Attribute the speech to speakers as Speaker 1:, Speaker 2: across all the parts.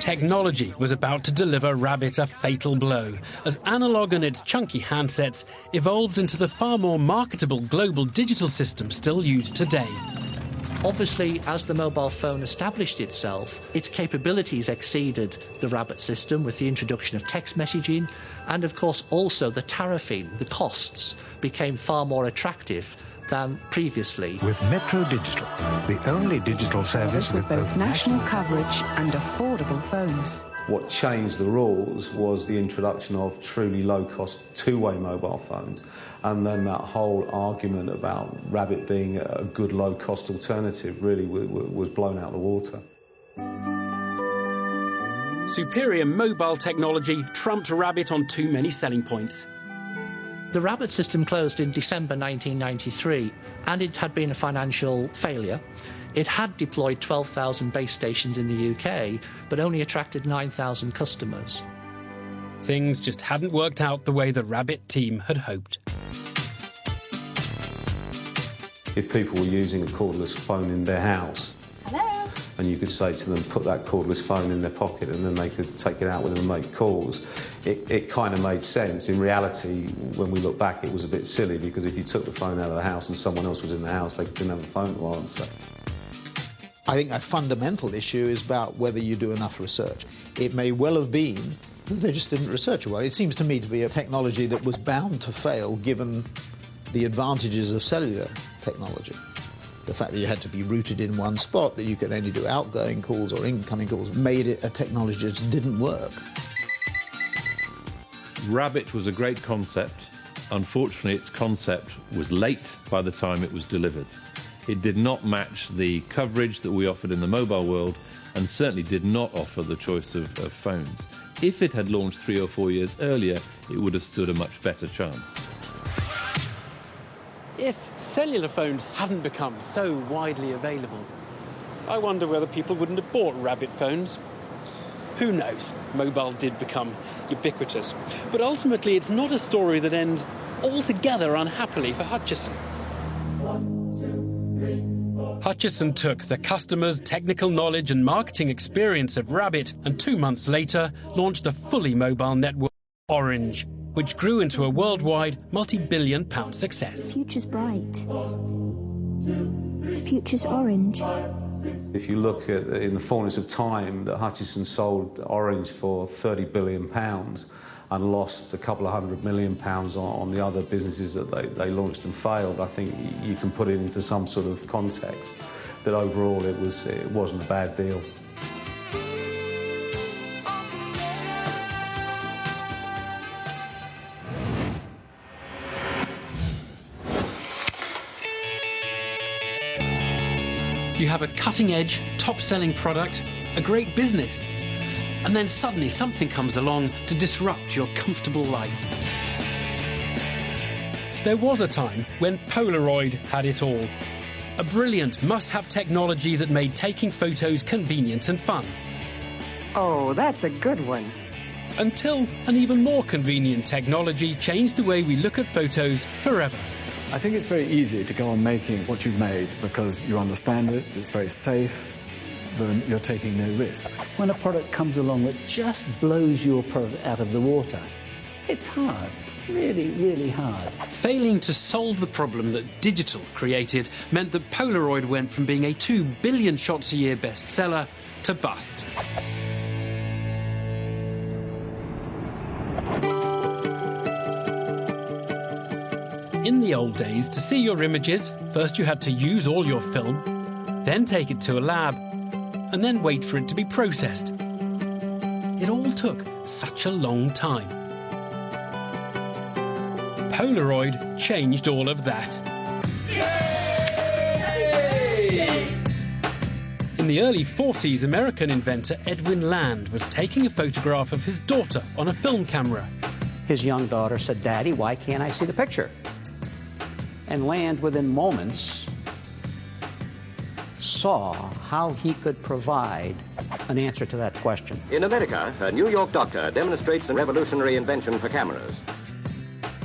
Speaker 1: Technology was about to deliver Rabbit a fatal blow, as analog and its chunky handsets evolved into the far more marketable global digital system still used today.
Speaker 2: Obviously, as the mobile phone established itself, its capabilities exceeded the Rabbit system with the introduction of text messaging, and of course also the tariffing, the costs, became far more attractive than previously.
Speaker 3: With Metro Digital, the only digital service
Speaker 4: with both national coverage and affordable phones.
Speaker 5: What changed the rules was the introduction of truly low-cost two-way mobile phones, and then that whole argument about Rabbit being a good low-cost alternative really was blown out of the water.
Speaker 1: Superior mobile technology trumped Rabbit on too many selling points.
Speaker 2: The Rabbit system closed in December 1993, and it had been a financial failure. It had deployed 12,000 base stations in the UK, but only attracted 9,000 customers.
Speaker 1: Things just hadn't worked out the way the Rabbit team had hoped.
Speaker 5: If people were using a cordless phone in their house,
Speaker 6: hello,
Speaker 5: and you could say to them, put that cordless phone in their pocket, and then they could take it out with them and make calls, it kind of made sense. In reality, when we look back, it was a bit silly, because if you took the phone out of the house and someone else was in the house, they didn't have a phone to answer.
Speaker 7: I think a fundamental issue is about whether you do enough research. It may well have been that they just didn't research it well. It seems to me to be a technology that was bound to fail given the advantages of cellular technology. The fact that you had to be rooted in one spot, that you could only do outgoing calls or incoming calls, made it a technology that just didn't work.
Speaker 8: Rabbit was a great concept. Unfortunately, its concept was late by the time it was delivered. It did not match the coverage that we offered in the mobile world, and certainly did not offer the choice of phones. If it had launched 3 or 4 years earlier, it would have stood a much better chance.
Speaker 1: If cellular phones hadn't become so widely available, I wonder whether people wouldn't have bought Rabbit phones. Who knows? Mobile did become ubiquitous. But ultimately, it's not a story that ends altogether unhappily for Hutchison. Hutchison took the customers' technical knowledge and marketing experience of Rabbit, and 2 months later launched the fully mobile network Orange, which grew into a worldwide multi-billion-pound success.
Speaker 6: The future's bright. The future's orange.
Speaker 5: If you look at, in the fullness of time, that Hutchison sold Orange for £30 billion and lost a couple of £100 million on the other businesses that they launched and failed, I think you can put it into some sort of context that overall it wasn't a bad deal.
Speaker 1: You have a cutting-edge, top-selling product, a great business, and then suddenly something comes along to disrupt your comfortable life. There was a time when Polaroid had it all. A brilliant must-have technology that made taking photos convenient and fun.
Speaker 9: Oh, that's a good one.
Speaker 1: Until an even more convenient technology changed the way we look at photos forever.
Speaker 10: I think it's very easy to go on making what you've made because you understand it, it's very safe, then you're taking no risks.
Speaker 11: When a product comes along that just blows your product out of the water, it's hard, really, really hard.
Speaker 1: Failing to solve the problem that digital created meant that Polaroid went from being a 2 billion shots a year bestseller to bust. In the old days, to see your images, first you had to use all your film, then take it to a lab, and then wait for it to be processed. It all took such a long time. Polaroid changed all of that. Yay! In the early 40s, American inventor Edwin Land was taking a photograph of his daughter on a film camera.
Speaker 12: His young daughter said, "Daddy, why can't I see the picture?" And Land, within moments, saw how he could provide an answer to that question.
Speaker 13: In America, a New York doctor demonstrates a revolutionary invention for cameras.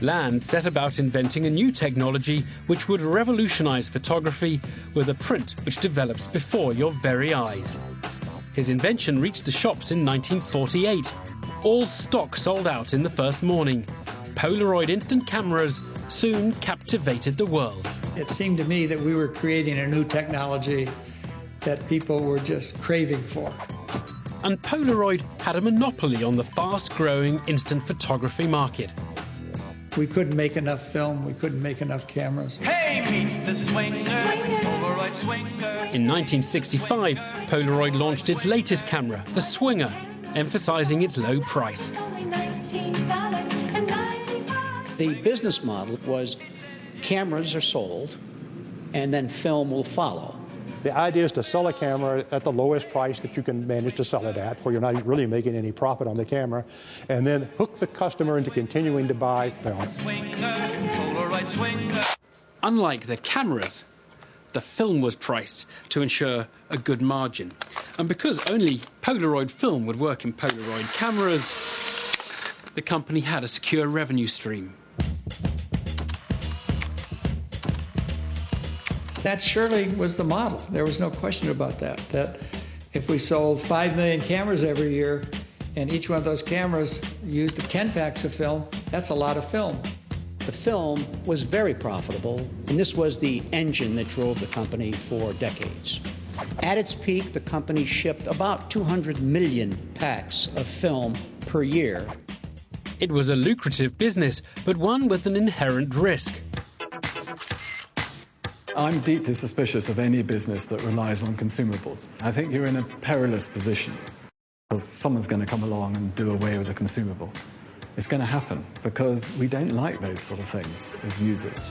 Speaker 1: Land set about inventing a new technology which would revolutionize photography with a print which develops before your very eyes. His invention reached the shops in 1948. All stock sold out in the first morning. Polaroid instant cameras soon captivated the world.
Speaker 14: It seemed to me that we were creating a new technology that people were just craving for.
Speaker 1: And Polaroid had a monopoly on the fast-growing instant photography market.
Speaker 14: We couldn't make enough film, we couldn't make enough cameras.
Speaker 15: Hey, meet the swinger, Polaroid swinger.
Speaker 1: In 1965, Polaroid launched its latest camera, the Swinger, emphasizing its low price.
Speaker 12: The business model was cameras are sold and then film will follow.
Speaker 16: The idea is to sell a camera at the lowest price that you can manage to sell it at, where you're not really making any profit on the camera, and then hook the customer into continuing to buy film.
Speaker 1: Unlike the cameras, the film was priced to ensure a good margin. And because only Polaroid film would work in Polaroid cameras, the company had a secure revenue stream.
Speaker 14: That surely was the model. There was no question about that. That if we sold 5 million cameras every year and each one of those cameras used 10 packs of film, that's a lot of film.
Speaker 12: The film was very profitable, and this was the engine that drove the company for decades. At its peak, the company shipped about 200 million packs of film per year.
Speaker 1: It was a lucrative business, but one with an inherent risk.
Speaker 10: I'm deeply suspicious of any business that relies on consumables. I think you're in a perilous position because someone's going to come along and do away with a consumable. It's going to happen because we don't like those sort of things as users.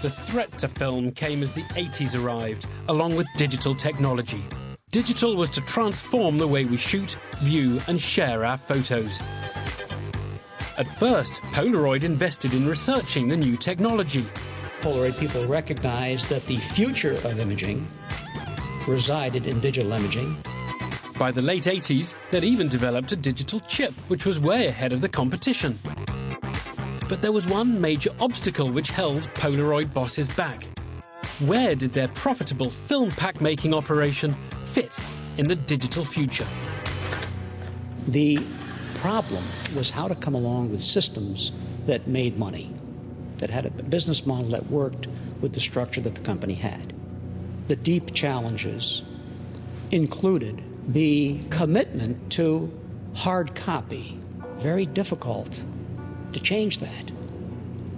Speaker 1: The threat to film came as the 80s arrived, along with digital technology. Digital was to transform the way we shoot, view and share our photos. At first, Polaroid invested in researching the new technology.
Speaker 12: Polaroid people recognized that the future of imaging resided in digital imaging.
Speaker 1: By the late 80s, they'd even developed a digital chip, which was way ahead of the competition. But there was one major obstacle which held Polaroid bosses back. Where did their profitable film pack-making operation fit in the digital future?
Speaker 12: The problem was how to come along with systems that made money, that had a business model that worked with the structure that the company had. The deep challenges included the commitment to hard copy. Very difficult to change that.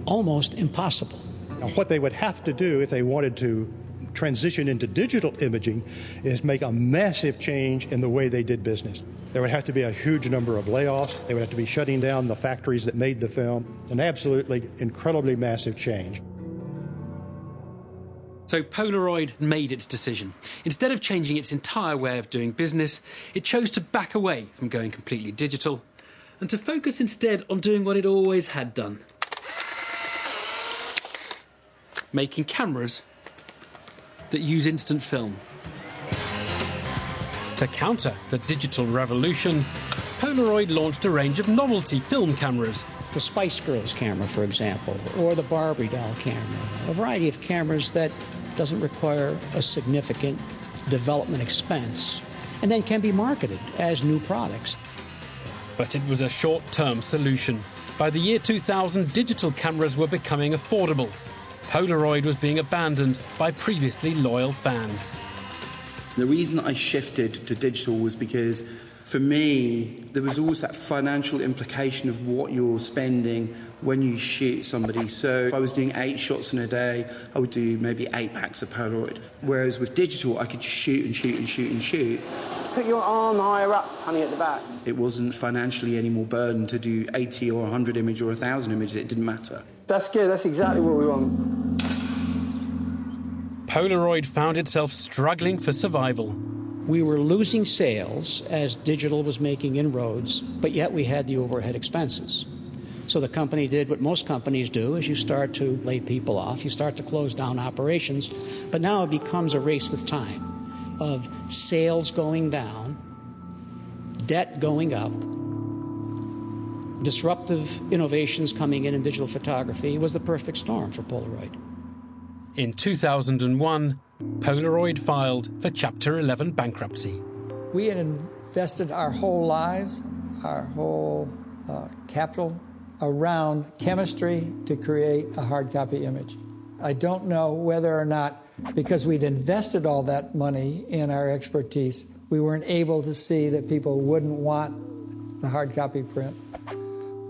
Speaker 12: Almost impossible.
Speaker 16: Now, what they would have to do if they wanted to transition into digital imaging is make a massive change in the way they did business. There would have to be a huge number of layoffs. They would have to be shutting down the factories that made the film. An absolutely incredibly massive change.
Speaker 1: So Polaroid made its decision. Instead of changing its entire way of doing business, it chose to back away from going completely digital and to focus instead on doing what it always had done. Making cameras that use instant film. To counter the digital revolution, Polaroid launched a range of novelty film cameras.
Speaker 12: The Spice Girls camera, for example, or the Barbie doll camera. A variety of cameras that doesn't require a significant development expense and then can be marketed as new products.
Speaker 1: But it was a short-term solution. By the year 2000, digital cameras were becoming affordable. Polaroid was being abandoned by previously loyal fans.
Speaker 17: The reason I shifted to digital was because, for me, there was always that financial implication of what you're spending when you shoot somebody. So if I was doing 8 shots in a day, I would do maybe 8 packs of Polaroid. Whereas with digital, I could just shoot and shoot and shoot and shoot.
Speaker 18: Put your arm higher up, honey, at the back.
Speaker 17: It wasn't financially any more burden to do 80 or 100 images or 1,000 images. It didn't matter.
Speaker 18: That's good. That's exactly what we want.
Speaker 1: Polaroid found itself struggling for survival.
Speaker 12: We were losing sales as digital was making inroads, but yet we had the overhead expenses. So the company did what most companies do, is you start to lay people off, you start to close down operations, but now it becomes a race with time of sales going down, debt going up, disruptive innovations coming in digital photography, was the perfect storm for Polaroid.
Speaker 1: In 2001, Polaroid filed for Chapter 11 bankruptcy.
Speaker 14: We had invested our whole lives, our whole capital, around chemistry to create a hard copy image. I don't know whether or not, because we'd invested all that money in our expertise, we weren't able to see that people wouldn't want the hard copy print.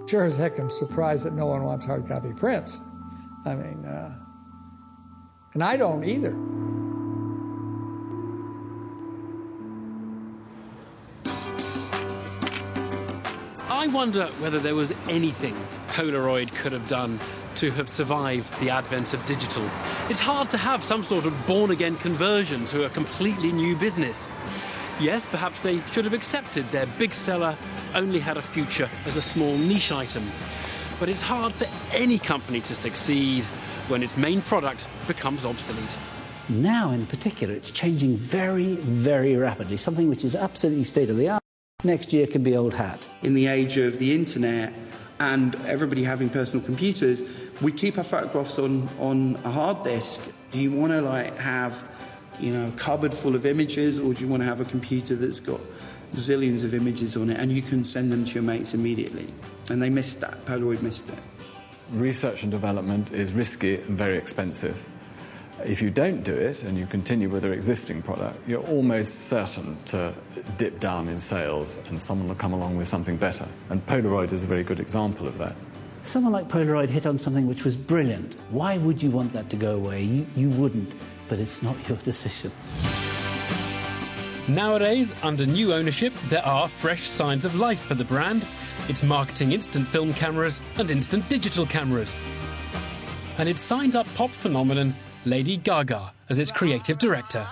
Speaker 14: Sure as heck, I'm surprised that no one wants hard copy prints. I mean, and I don't either.
Speaker 1: I wonder whether there was anything Polaroid could have done to have survived the advent of digital. It's hard to have some sort of born-again conversion to a completely new business. Yes, perhaps they should have accepted their big seller only had a future as a small niche item. But it's hard for any company to succeed when its main product becomes obsolete.
Speaker 11: Now, in particular, it's changing very, very rapidly, something which is absolutely state-of-the-art. Next year can be old hat.
Speaker 17: In the age of the internet and everybody having personal computers, we keep our photographs on a hard disk. Do you want to have, a cupboard full of images, or do you want to have a computer that's got zillions of images on it and you can send them to your mates immediately? And they missed that. Polaroid missed it.
Speaker 10: Research and development is risky and very expensive. If you don't do it and you continue with your existing product, you're almost certain to dip down in sales and someone will come along with something better. And Polaroid is a very good example of that.
Speaker 11: Someone like Polaroid hit on something which was brilliant. Why would you want that to go away? You wouldn't, but it's not your decision.
Speaker 1: Nowadays, under new ownership, there are fresh signs of life for the brand. It's marketing instant film cameras and instant digital cameras. And it's signed up pop phenomenon Lady Gaga as its creative director.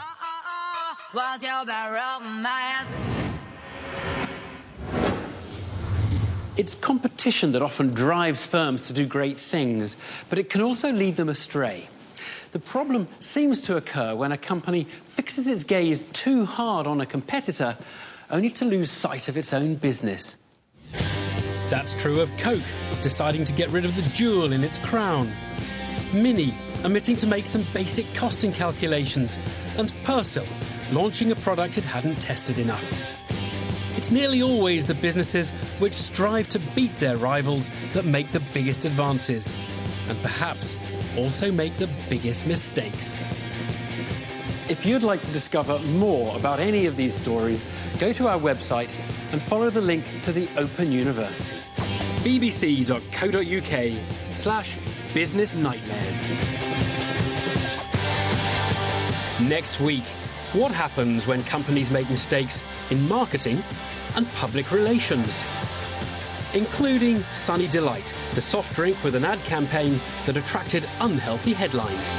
Speaker 1: It's competition that often drives firms to do great things, but it can also lead them astray. The problem seems to occur when a company fixes its gaze too hard on a competitor, only to lose sight of its own business. That's true of Coke, deciding to get rid of the jewel in its crown. Mini, omitting to make some basic costing calculations, and Persil, launching a product it hadn't tested enough. It's nearly always the businesses which strive to beat their rivals that make the biggest advances, and perhaps also make the biggest mistakes. If you'd like to discover more about any of these stories, go to our website and follow the link to the Open University. bbc.co.uk/Business Nightmares. Next week, what happens when companies make mistakes in marketing and public relations? Including Sunny Delight, the soft drink with an ad campaign that attracted unhealthy headlines.